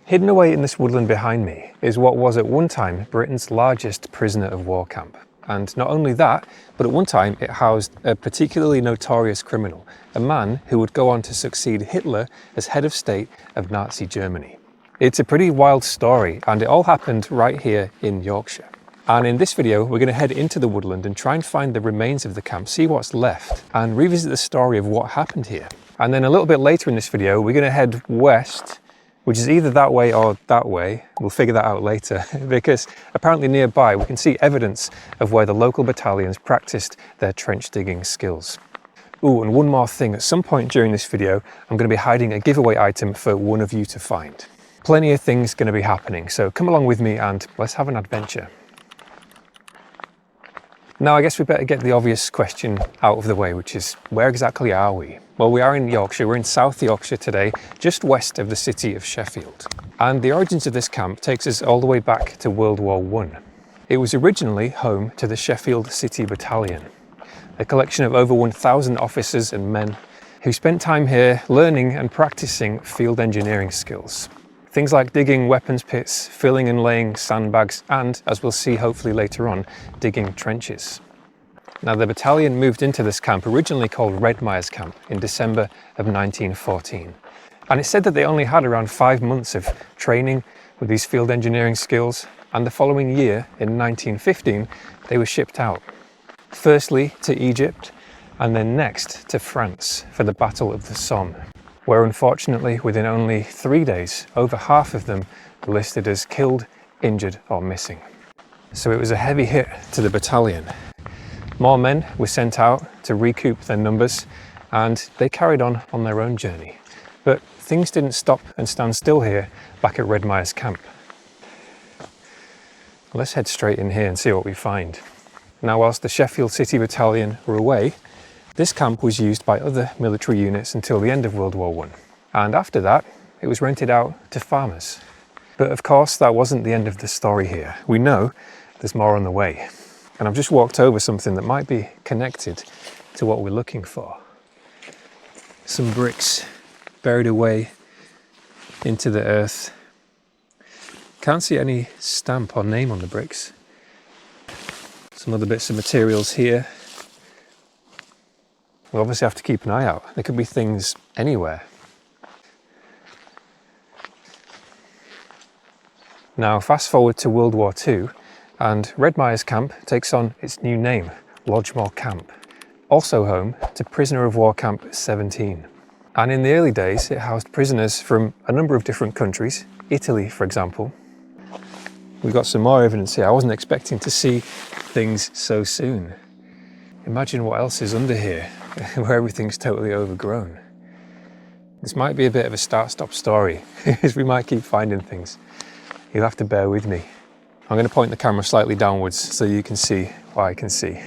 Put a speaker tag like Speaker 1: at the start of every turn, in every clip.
Speaker 1: Hidden away in this woodland behind me is what was at one time Britain's largest prisoner of war camp. And not only that, but at one time it housed a particularly notorious criminal, a man who would go on to succeed Hitler as head of state of Nazi Germany. It's a pretty wild story, and it all happened right here in Yorkshire. And in this video, we're going to head into the woodland and try and find the remains of the camp, see what's left, and revisit the story of what happened here. And then a little bit later in this video, we're going to head west, which is either that way or that way. We'll figure that out later, because apparently nearby we can see evidence of where the local battalions practiced their trench digging skills. Ooh, and one more thing, at some point during this video, I'm going to be hiding a giveaway item for one of you to find. Plenty of things going to be happening, so come along with me and let's have an adventure. Now I guess we better get the obvious question out of the way, which is, where exactly are we? Well, we are in Yorkshire. We're in South Yorkshire today, just west of the city of Sheffield. And the origins of this camp takes us all the way back to World War I. It was originally home to the Sheffield City Battalion, a collection of over 1,000 officers and men who spent time here learning and practicing field engineering skills. Things like digging weapons pits, filling and laying sandbags, and, as we'll see hopefully later on, digging trenches. Now, the battalion moved into this camp, originally called Redmires camp, in December of 1914. And it's said that they only had around 5 months of training with these field engineering skills, and the following year, in 1915, they were shipped out. Firstly to Egypt, and then next to France for the Battle of the Somme, where unfortunately within only 3 days, over half of them were listed as killed, injured or missing. So it was a heavy hit to the battalion. More men were sent out to recoup their numbers, and they carried on their own journey. But things didn't stop and stand still here back at Redmires camp. Let's head straight in here and see what we find. Now, whilst the Sheffield City Battalion were away, this camp was used by other military units until the end of World War I. And after that, it was rented out to farmers. But of course, that wasn't the end of the story here. We know there's more on the way. And I've just walked over something that might be connected to what we're looking for. Some bricks buried away into the earth. Can't see any stamp or name on the bricks. Some other bits of materials here. We'll obviously have to keep an eye out. There could be things anywhere. Now, fast forward to World War II, and Redmires Camp takes on its new name, Lodgemore Camp, also home to Prisoner of War Camp 17. And in the early days, it housed prisoners from a number of different countries, Italy, for example. We've got some more evidence here. I wasn't expecting to see things so soon. Imagine what else is under here, where everything's totally overgrown. This might be a bit of a start-stop story, as we might keep finding things. You'll have to bear with me. I'm going to point the camera slightly downwards so you can see what I can see.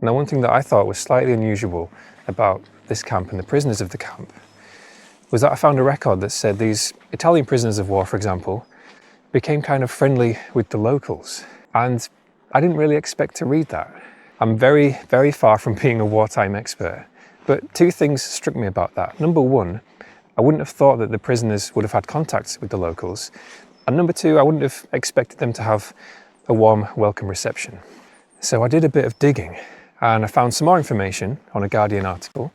Speaker 1: Now, one thing that I thought was slightly unusual about this camp and the prisoners of the camp was that I found a record that said these Italian prisoners of war, for example, became kind of friendly with the locals. And I didn't really expect to read that. I'm very, very far from being a wartime expert, but two things struck me about that. Number one, I wouldn't have thought that the prisoners would have had contact with the locals. And number two, I wouldn't have expected them to have a warm welcome reception. So I did a bit of digging and I found some more information on a Guardian article.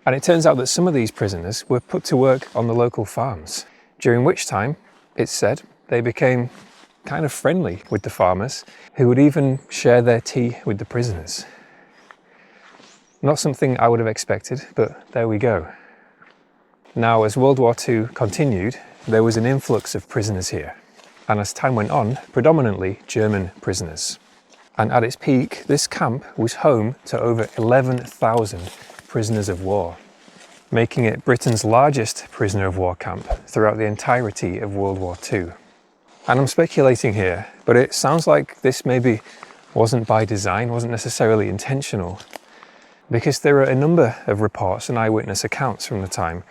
Speaker 1: And it turns out that some of these prisoners were put to work on the local farms, during which time, it's said, they became kind of friendly with the farmers, who would even share their tea with the prisoners. Not something I would have expected, but there we go. Now, as World War II continued, there was an influx of prisoners here, and as time went on, predominantly German prisoners. And at its peak, this camp was home to over 11,000 prisoners of war, making it Britain's largest prisoner of war camp throughout the entirety of World War II. And I'm speculating here, but it sounds like this maybe wasn't by design, wasn't necessarily intentional, because there are a number of reports and eyewitness accounts from the time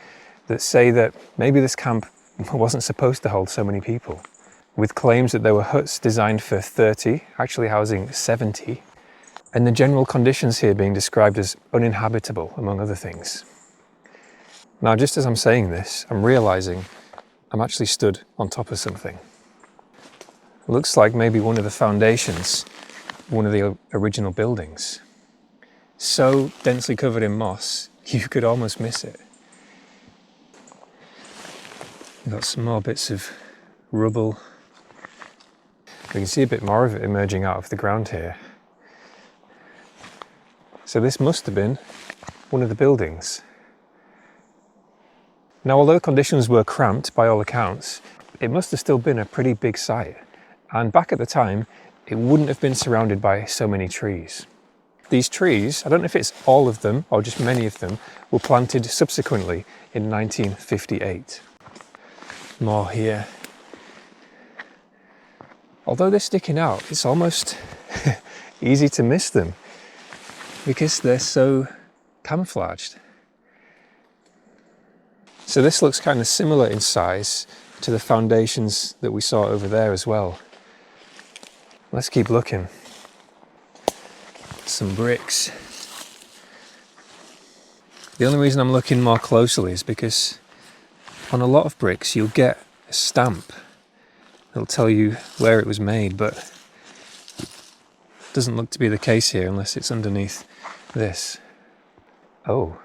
Speaker 1: that say that maybe this camp wasn't supposed to hold so many people, with claims that there were huts designed for 30, actually housing 70, and the general conditions here being described as uninhabitable, among other things. Now, just as I'm saying this, I'm realizing I'm actually stood on top of something. It looks like maybe one of the foundations, one of the original buildings. So densely covered in moss, you could almost miss it. We've got some more bits of rubble. We can see a bit more of it emerging out of the ground here. So this must have been one of the buildings. Now, although conditions were cramped by all accounts, it must have still been a pretty big site. And back at the time, it wouldn't have been surrounded by so many trees. These trees, I don't know if it's all of them or just many of them, were planted subsequently in 1958. More here. Although they're sticking out, it's almost easy to miss them because they're so camouflaged. So this looks kind of similar in size to the foundations that we saw over there as well. Let's keep looking. Some bricks. The only reason I'm looking more closely is because on a lot of bricks you'll get a stamp. It'll tell you where it was made, but it doesn't look to be the case here unless it's underneath this. Oh.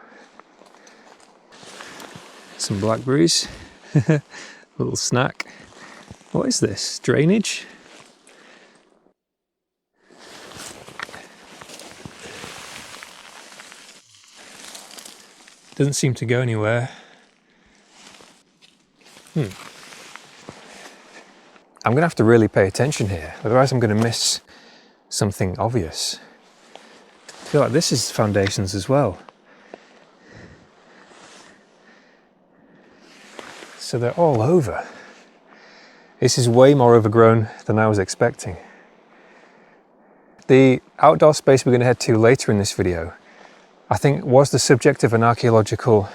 Speaker 1: Some blackberries. Little snack. What is this? Drainage? Doesn't seem to go anywhere. I'm going to have to really pay attention here, otherwise I'm going to miss something obvious. I feel like this is foundations as well. So they're all over. This is way more overgrown than I was expecting. The outdoor space we're going to head to later in this video, I think, was the subject of an archaeological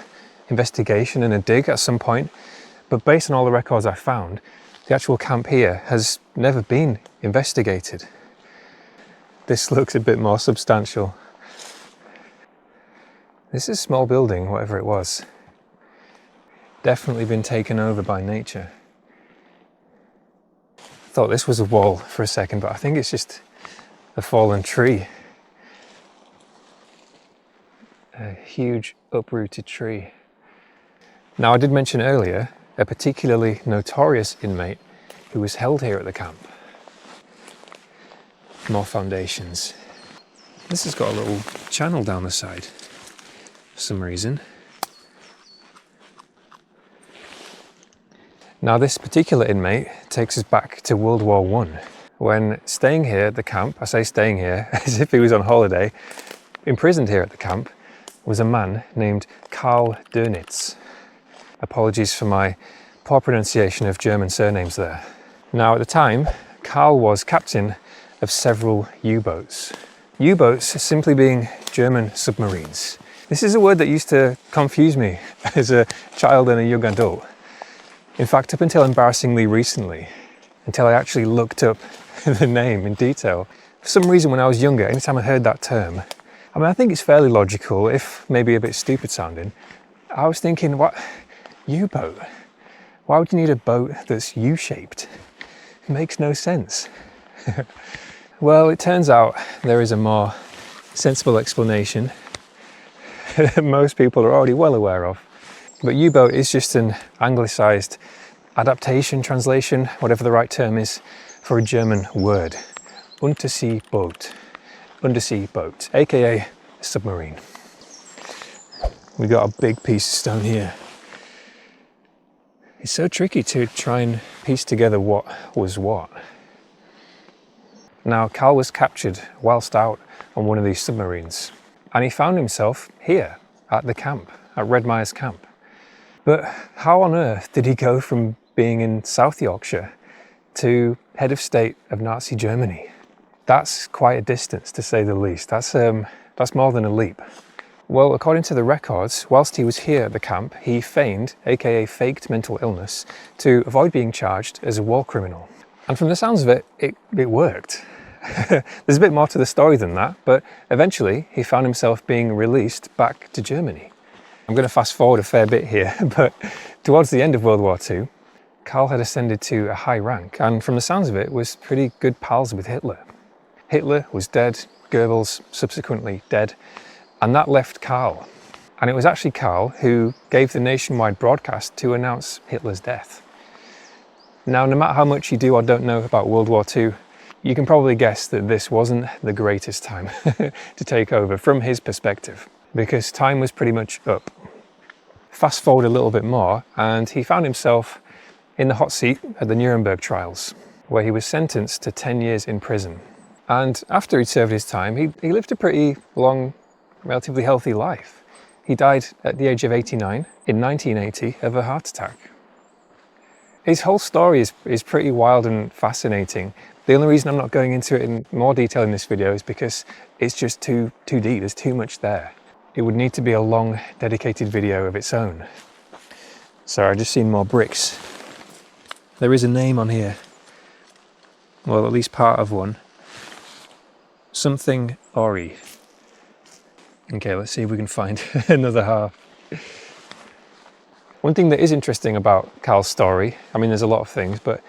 Speaker 1: investigation and a dig at some point, but based on all the records I found, the actual camp here has never been investigated. This looks a bit more substantial. This is a small building, whatever it was. Definitely been taken over by nature. Thought this was a wall for a second, but I think it's just a fallen tree. A huge uprooted tree. Now, I did mention earlier a particularly notorious inmate who was held here at the camp. More foundations. This has got a little channel down the side for some reason. Now, this particular inmate takes us back to World War I. When staying here at the camp, I say staying here as if he was on holiday, imprisoned here at the camp, was a man named Karl Dönitz. Apologies for my poor pronunciation of German surnames there. Now, at the time, Karl was captain of several U-boats. U-boats simply being German submarines. This is a word that used to confuse me as a child and a young adult. In fact, up until embarrassingly recently, until I actually looked up the name in detail. For some reason, when I was younger, anytime I heard that term, I mean, I think it's fairly logical, if maybe a bit stupid sounding. I was thinking, what? U-boat? Why would you need a boat that's U-shaped? It makes no sense. Well, it turns out there is a more sensible explanation that most people are already well aware of. But U-boat is just an anglicised adaptation, translation, whatever the right term is, for a German word. Untersee boat. Undersea boat, aka a submarine. We got a big piece of stone here. It's so tricky to try and piece together what was what. Now, Karl was captured whilst out on one of these submarines, and he found himself here at the camp, at Redmires camp. But how on earth did he go from being in South Yorkshire to head of state of Nazi Germany? That's quite a distance, to say the least. That's more than a leap. Well, according to the records, whilst he was here at the camp, he feigned, aka faked mental illness, to avoid being charged as a war criminal. And from the sounds of it, it worked. There's a bit more to the story than that, but eventually he found himself being released back to Germany. I'm going to fast forward a fair bit here, but towards the end of World War II, Karl had ascended to a high rank and, from the sounds of it, was pretty good pals with Hitler. Hitler was dead, Goebbels subsequently dead, and that left Karl. And it was actually Karl who gave the nationwide broadcast to announce Hitler's death. Now, no matter how much you do or don't know about World War II, you can probably guess that this wasn't the greatest time to take over from his perspective, because time was pretty much up. Fast forward a little bit more, and he found himself in the hot seat at the Nuremberg trials, where he was sentenced to 10 years in prison. And after he'd served his time, he lived a pretty long, relatively healthy life. He died at the age of 89 in 1980 of a heart attack. His whole story is pretty wild and fascinating. The only reason I'm not going into it in more detail in this video is because it's just too deep, there's too much there. It would need to be a long, dedicated video of its own. Sorry, I've just seen more bricks. There is a name on here. Well, at least part of one. Something Ori. Okay, let's see if we can find another half. One thing that is interesting about Karl's story, I mean, there's a lot of things, but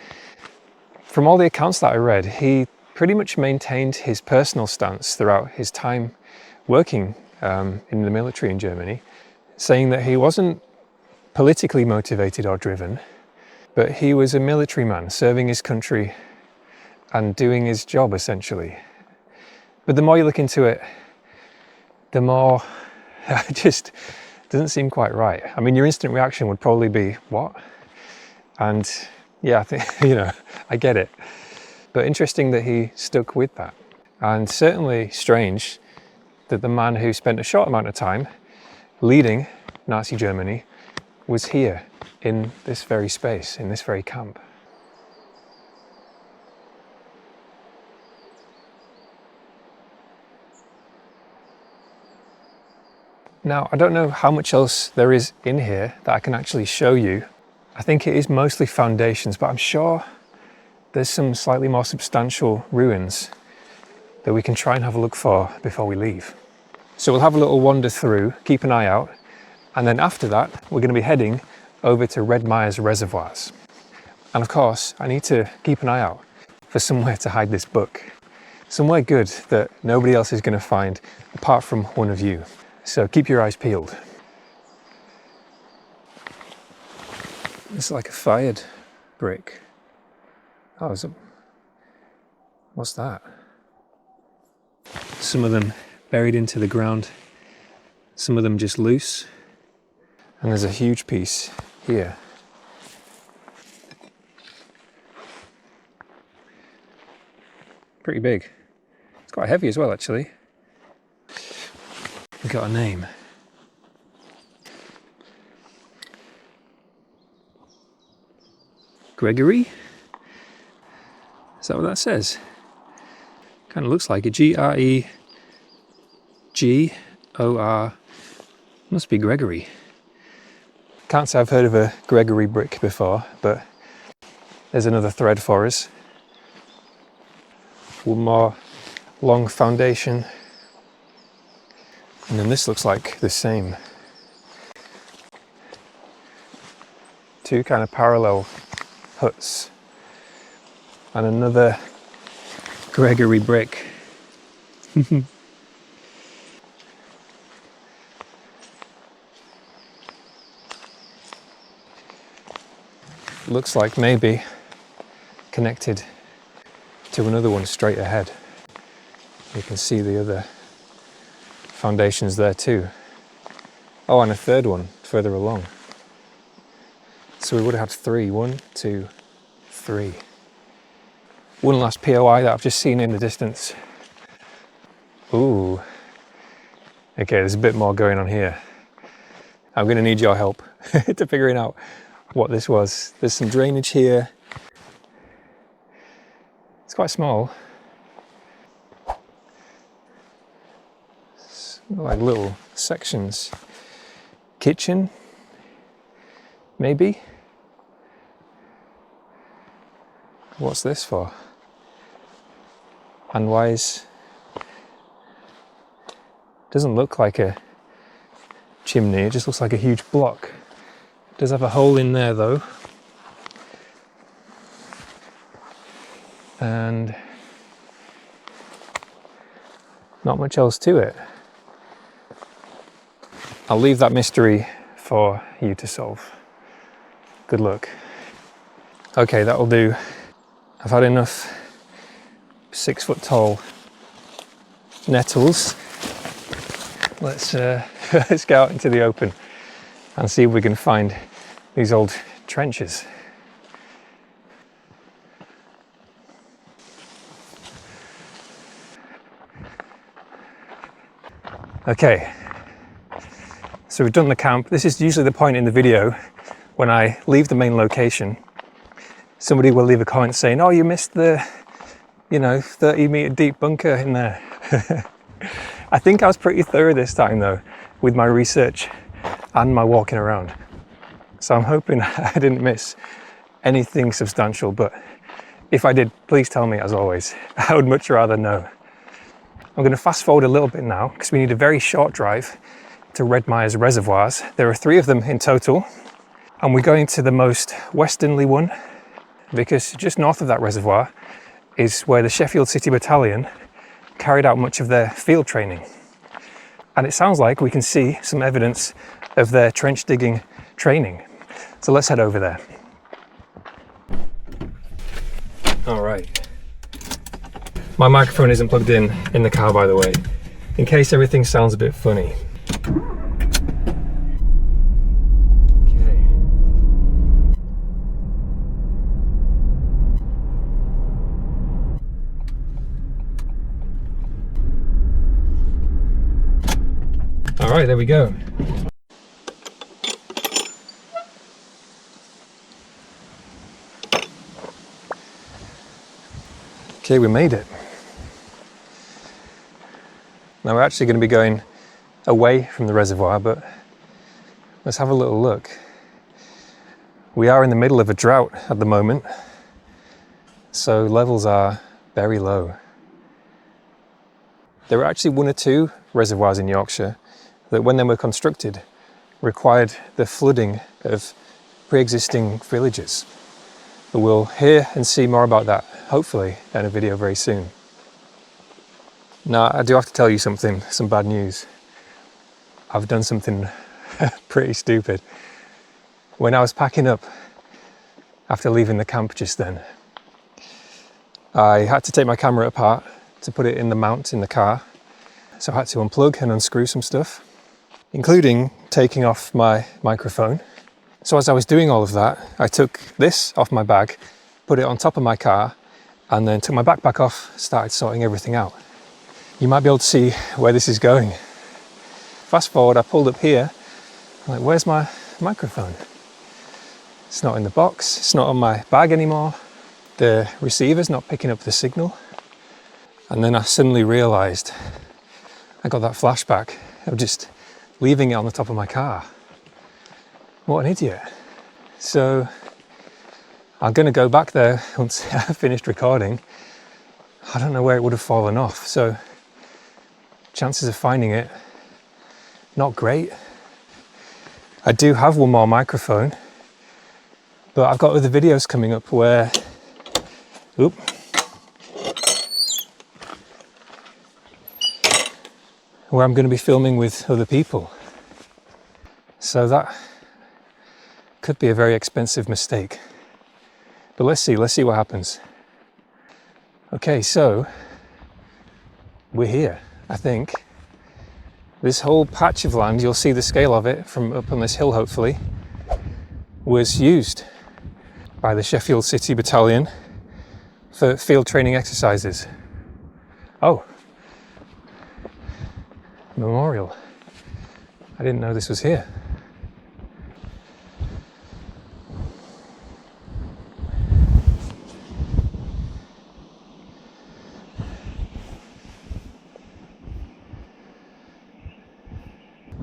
Speaker 1: from all the accounts that I read, he pretty much maintained his personal stance throughout his time working in the military in Germany, saying that he wasn't politically motivated or driven, but he was a military man serving his country and doing his job, essentially. But the more you look into it, the more it just doesn't seem quite right. I mean, your instant reaction would probably be, what? And yeah, I think, you know, I get it. But interesting that he stuck with that. And certainly strange that the man who spent a short amount of time leading Nazi Germany was here in this very space, in this very camp. Now, I don't know how much else there is in here that I can actually show you. I think it is mostly foundations, but I'm sure there's some slightly more substantial ruins that we can try and have a look for before we leave. So we'll have a little wander through, keep an eye out, and then after that, we're going to be heading over to Redmires Reservoirs. And of course, I need to keep an eye out for somewhere to hide this book. Somewhere good that nobody else is going to find apart from one of you. So keep your eyes peeled. It's like a fired brick. Oh, what's that? Some of them buried into the ground, some of them just loose. And there's a huge piece here. Pretty big. It's quite heavy as well, actually. We've got a name. Gregory? Is that what that says? Kind of looks like it. G-R-E-G-O-R. Must be Gregory. Can't say I've heard of a Gregory brick before, but there's another thread for us. One more long foundation. And then this looks like the same. Two kind of parallel huts. And another Gregory brick. Looks like maybe connected to another one straight ahead. You can see the other foundations there too. Oh, and a third one further along. So we would have had three. 1, 2, 3. One last POI that I've just seen in the distance. Ooh. Okay, there's a bit more going on here. I'm going to need your help to figuring out what this was. There's some drainage here. It's quite small. It's like little sections. Kitchen, maybe? What's this for? And why is... Doesn't look like a chimney, it just looks like a huge block. It does have a hole in there though. and not much else to it. I'll leave that mystery for you to solve. Good luck. Okay, that'll do. I've had enough 6 foot tall nettles. Let's let's go out into the open and see if we can find these old trenches. Okay, so we've done the camp. This is usually the point in the video when I leave the main location. Somebody will leave a comment saying, oh, you missed the, 30-meter deep bunker in there. I think I was pretty thorough this time though, with my research and my walking around. So I'm hoping I didn't miss anything substantial, but if I did, please tell me as always. I would much rather know. I'm going to fast forward a little bit now because we need a very short drive to Redmires Reservoirs. There are 3 of them in total, and we're going to the most westernly one because just north of that reservoir is where the Sheffield City Battalion carried out much of their field training. And it sounds like we can see some evidence of their trench digging training. So let's head over there. All right. My microphone isn't plugged in the car, by the way, in case everything sounds a bit funny. Okay. All right, there we go. Okay, we made it. Now we're actually going to be going away from the reservoir, but let's have a little look. We are in the middle of a drought at the moment, so levels are very low. There were actually 1 or 2 reservoirs in Yorkshire that, when they were constructed, required the flooding of pre-existing villages. But we'll hear and see more about that, hopefully, in a video very soon. Now, I do have to tell you something, some bad news. I've done something pretty stupid. When I was packing up after leaving the camp just then, I had to take my camera apart to put it in the mount in the car. So I had to unplug and unscrew some stuff, including taking off my microphone. So as I was doing all of that, I took this off my bag, put it on top of my car, and then took my backpack off, started sorting everything out. You might be able to see where this is going. Fast forward, I pulled up here, I'm like, where's my microphone? It's not in the box, it's not on my bag anymore. The receiver's not picking up the signal. And then I suddenly realized, I got that flashback of just leaving it on the top of my car. What an idiot. So I'm going to go back there once I've finished recording. I don't know where it would have fallen off, so chances of finding it, not great. I do have 1 more microphone, but I've got other videos coming up where I'm going to be filming with other people. So that could be a very expensive mistake. But let's see what happens. Okay, so we're here, I think. This whole patch of land, you'll see the scale of it from up on this hill hopefully, was used by the Sheffield City Battalion for field training exercises. Oh, memorial. I didn't know this was here.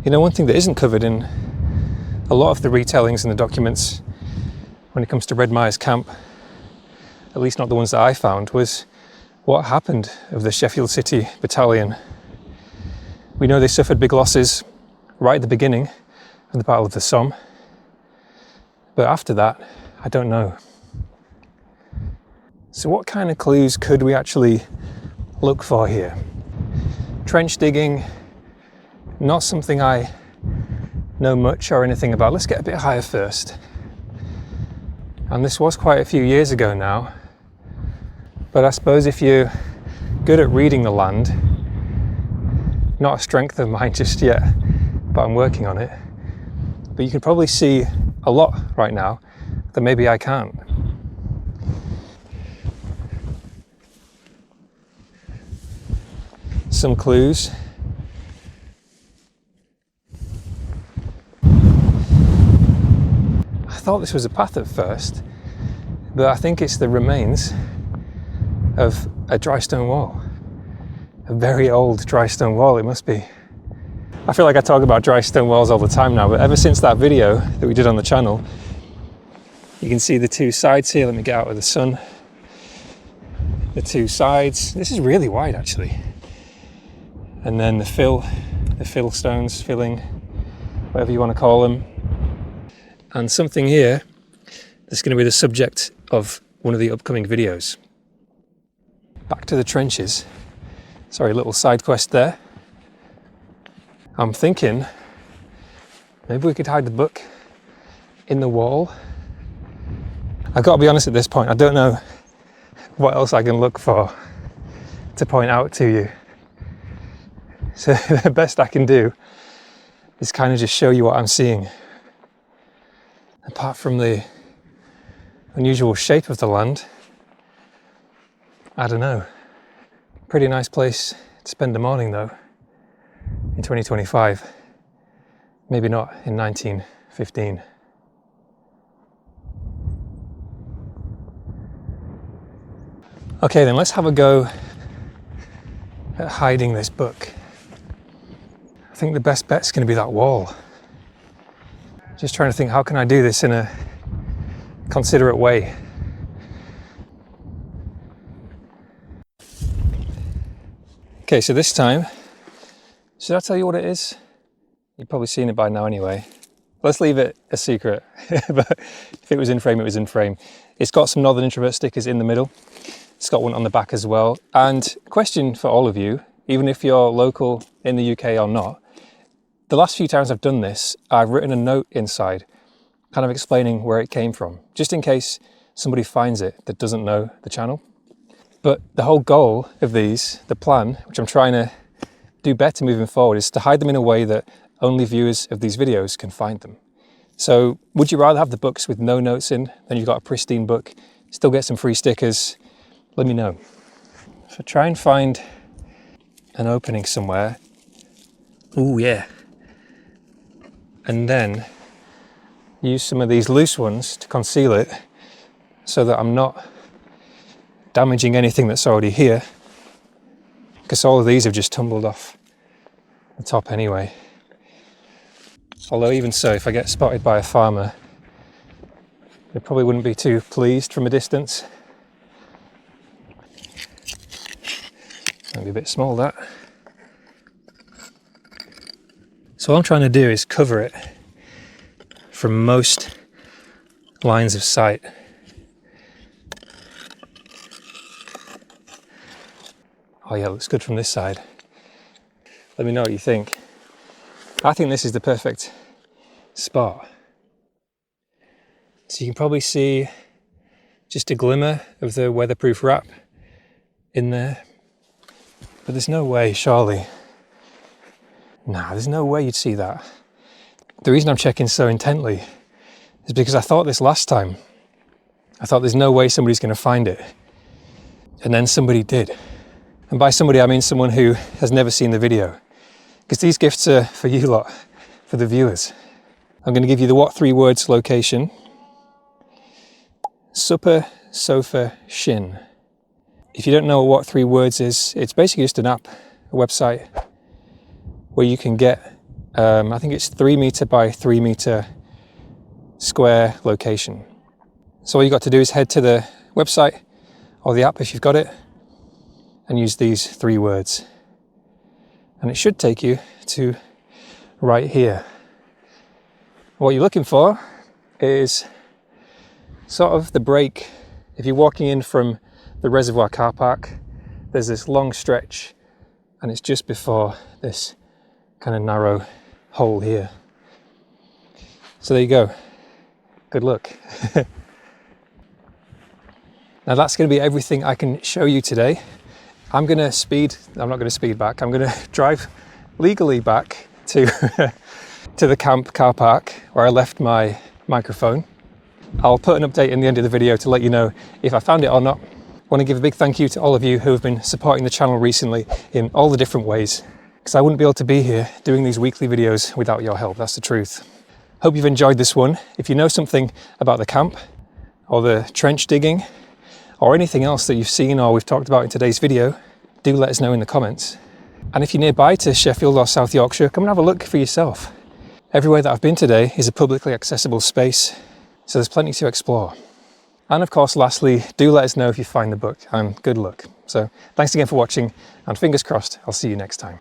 Speaker 1: You know, one thing that isn't covered in a lot of the retellings and the documents when it comes to Redmires camp, at least not the ones that I found, was what happened of the Sheffield City Battalion. We know they suffered big losses right at the beginning of the Battle of the Somme, but after that, I don't know. So what kind of clues could we actually look for here? Trench digging, not something I know much or anything about. Let's get a bit higher first. And this was quite a few years ago now, but I suppose if you're good at reading the land, not a strength of mine just yet, but I'm working on it, but you can probably see a lot right now that maybe I can't. Some clues. I thought this was a path at first, but I think it's the remains of a dry stone wall. A very old dry stone wall it must be. I feel like I talk about dry stone walls all the time now, but ever since that video that we did on the channel, you can see the two sides here. Let me get out of the sun. The two sides. This is really wide actually. And then the fill stones, filling, whatever you want to call them. And something here that's going to be the subject of one of the upcoming videos. Back to the trenches. Sorry, little side quest there. I'm thinking maybe we could hide the book in the wall. I've got to be honest at this point, I don't know what else I can look for to point out to you. So the best I can do is kind of just show you what I'm seeing. Apart from the unusual shape of the land, I don't know. Pretty nice place to spend the morning though, in 2025. Maybe not in 1915. Okay then, let's have a go at hiding this book. I think the best bet's going to be that wall. Just trying to think, how can I do this in a considerate way? Okay, so this time, should I tell you what it is? You've probably seen it by now anyway. Let's leave it a secret, but if it was in frame, it was in frame. It's got some Northern Introvert stickers in the middle. It's got one on the back as well. And question for all of you, even if you're local in the UK or not, the last few times I've done this, I've written a note inside, kind of explaining where it came from, just in case somebody finds it that doesn't know the channel. But the whole goal of these, the plan, which I'm trying to do better moving forward, is to hide them in a way that only viewers of these videos can find them. So would you rather have the books with no notes in, then you've got a pristine book, still get some free stickers? Let me know. So try and find an opening somewhere. Ooh, yeah. And then use some of these loose ones to conceal it so that I'm not damaging anything that's already here, because all of these have just tumbled off the top anyway. Although even so, if I get spotted by a farmer, they probably wouldn't be too pleased from a distance. Might be a bit small, that. So all I'm trying to do is cover it from most lines of sight. Oh yeah, looks good from this side. Let me know what you think. I think this is the perfect spot. So you can probably see just a glimmer of the weatherproof wrap in there. But there's no way, surely. Nah, there's no way you'd see that. The reason I'm checking so intently is because I thought this last time. I thought there's no way somebody's going to find it. And then somebody did. And by somebody, I mean someone who has never seen the video. Because these gifts are for you lot, for the viewers. I'm going to give you the what 3 words location. Supper, sofa, shin. If you don't know what 3 words is, it's basically just an app, a website, where you can get, I think it's 3 meter by 3 meter square location. So all you got to do is head to the website or the app if you've got it and use these 3 words. And it should take you to right here. What you're looking for is sort of the break. If you're walking in from the Reservoir car park. There's this long stretch and it's just before this kind of narrow hole here. So there you go. Good luck. Now that's going to be everything I can show you today. I'm not going to speed back. I'm going to drive legally back to, to the camp car park where I left my microphone. I'll put an update in the end of the video to let you know if I found it or not. I want to give a big thank you to all of you who have been supporting the channel recently in all the different ways, because I wouldn't be able to be here doing these weekly videos without your help. That's the truth. Hope you've enjoyed this one. If you know something about the camp or the trench digging or anything else that you've seen or we've talked about in today's video, do let us know in the comments. And if you're nearby to Sheffield or South Yorkshire, come and have a look for yourself. Everywhere that I've been today is a publicly accessible space, so there's plenty to explore. And of course, lastly, do let us know if you find the book, and good luck. So thanks again for watching, and fingers crossed, I'll see you next time.